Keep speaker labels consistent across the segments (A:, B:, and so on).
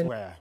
A: Where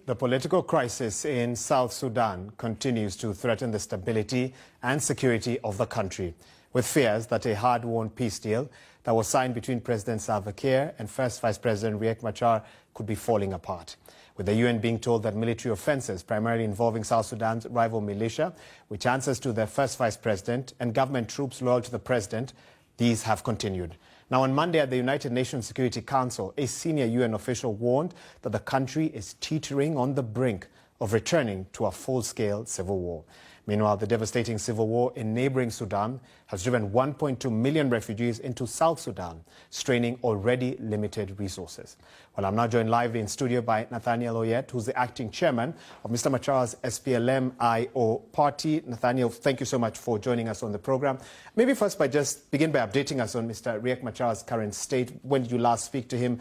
A: the political crisis in South Sudan continues to threaten the stability and security of the country, with fears that a hard-won peace deal that was signed between President Salva Kiir and First Vice President Riek Machar could be falling apart. With the UN being told that military offences, primarily involving South Sudan's rival militia, which answers to their First Vice President, and government troops loyal to the President, these have continued. Now, on Monday at the United Nations Security Council, a senior UN official warned that the country is teetering on the brink of returning to a full-scale civil war. Meanwhile, the devastating civil war in neighboring Sudan has driven 1.2 million refugees into South Sudan, straining already limited resources. Well, I'm now joined live in studio by Nathaniel Oyet, who's the acting chairman of Mr. Machar's SPLM-IO party. Nathaniel, thank you so much for joining us on the program. Maybe first begin by updating us on Mr. Riek Machar's current state. When did you last speak to him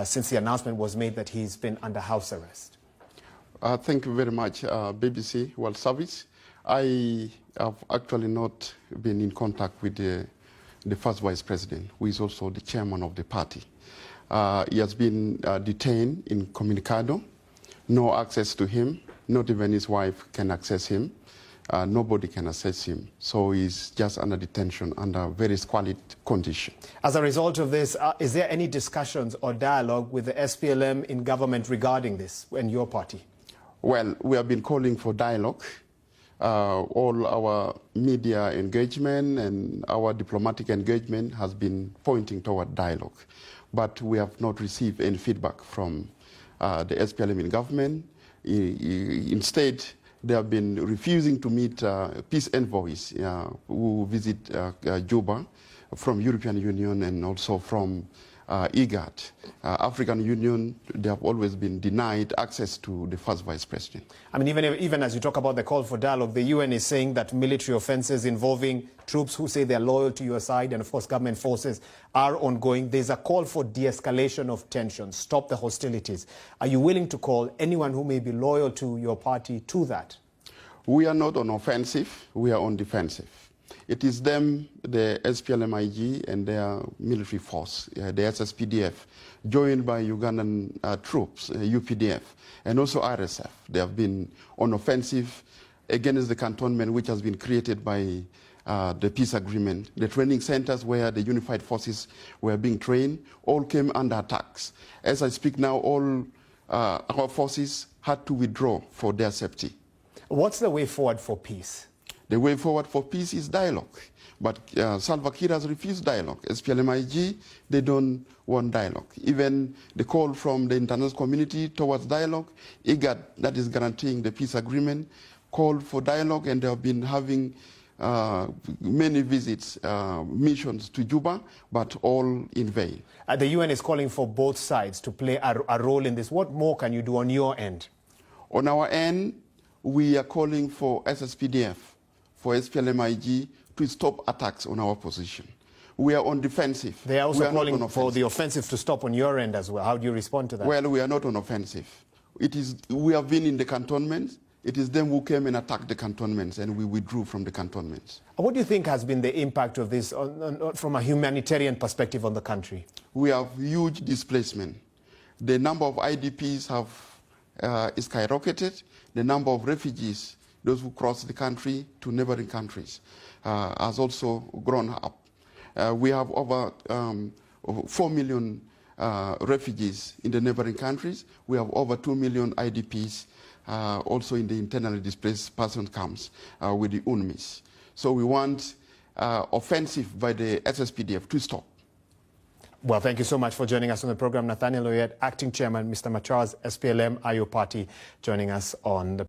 A: since the announcement was made that he's been under house arrest?
B: Thank you very much, BBC World Service. I have actually not been in contact with the First Vice President, who is also the chairman of the party. He has been detained in Communicado. No access to him. Not even his wife can access him. Nobody can access him. So he's just under detention under very squalid condition. As a result of this,
A: is there any discussions or dialogue with the SPLM in government regarding this and your party?
B: Well, we have been calling for dialogue. All our media engagement and our diplomatic engagement has been pointing toward dialogue. But we have not received any feedback from the SPLM in government. Instead, they have been refusing to meet peace envoys who visit Juba from European Union and also from IGAD. African Union, they have always been denied access to the First Vice President.
A: I mean, even as you talk about the call for dialogue, the UN is saying that military offences involving troops who say they're loyal to your side and, of course, government forces are ongoing. There's a call for de-escalation of tensions, stop the hostilities. Are you willing to call anyone who may be loyal to your party to that?
B: We are not on offensive, we are on defensive. It is them, the SPLM-IG and their military force, the SSPDF, joined by Ugandan troops, UPDF, and also RSF. They have been on offensive against the cantonment which has been created by the peace agreement. The training centers where the unified forces were being trained all came under attacks. As I speak now, all our forces had to withdraw for their safety.
A: What's the way forward for peace?
B: The way forward for peace is dialogue. But Salva Kiir has refused dialogue. SPLM-IG, they don't want dialogue. Even the call from the international community towards dialogue, IGAD, that is guaranteeing the peace agreement, called for dialogue, and they have been having many visits, missions to Juba, but all in vain.
A: The UN is calling for both sides to play a role in this. What more can you do on your end?
B: On our end, we are calling for SSPDF, for SPLM-IG to stop attacks on our position. We are on defensive.
A: They are also calling for the offensive to stop on your end as well. How do you respond to that?
B: Well, we are not on offensive. We have been in the cantonments. It is them who came and attacked the cantonments, and we withdrew from the cantonments.
A: What do you think has been the impact of this from a humanitarian perspective on the country?
B: We have huge displacement. The number of IDPs is skyrocketed. The number of refugees, those who cross the country to neighboring countries, has also grown up. We have over 4 million refugees in the neighboring countries. We have over 2 million IDPs also in the internally displaced person camps with the UNMIS. So we want offensive by the SSPDF to stop.
A: Well, thank you so much for joining us on the program. Nathaniel Oyet, acting chairman, Mr. Machar's SPLM-IO party, joining us on the